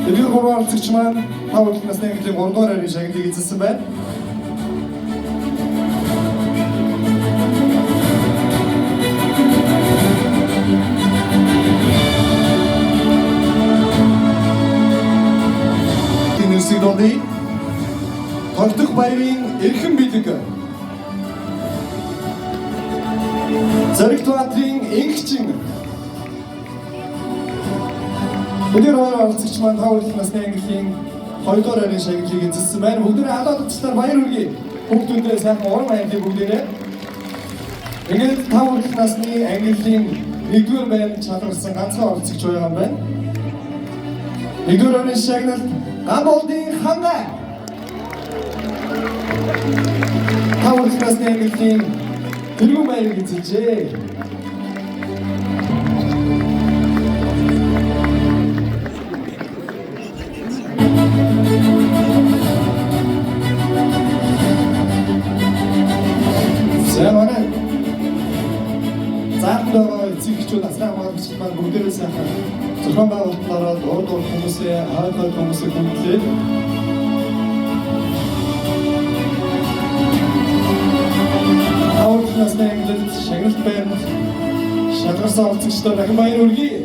Эдгээр гурван оролцогч маань тав удаа насны ангиллын 3 дугаар байрны шагналыг эзэлсэн байна. Сигдоndi тогтох баярын эрхэм бэлэг Зориг театрын энгчин Өдөр оролцогч маань тав удаа насны ангиллын 2 дугаар байрны шагналыг эзэлсэн байна. Бүгдээ халаалцчдаар баяр хүргэе. Бүгдүүдээ сайхан урам аяглыг бүгдээрээ. Тэгээд тав удаа насны ангиллын 1-р байранд чадварсан ганцхан оролцогч байгаа юм байна. 1-р байрны шагналд Гамболдын хангай тав удаа насны ангиллын тэргүүн баярыг эзэлжээ. Сэмэнэ заахлаа эцэгчүүд асраа магадч маань бүгдээрээ сайхан зохион байгуулалтаараа дурд хүмүүсээ хараад хүмүүсээ хүндлээ. Авралт насны ангиллд шагналт байранд шалгарсан оролцогчдод дахин баяр хүргэе.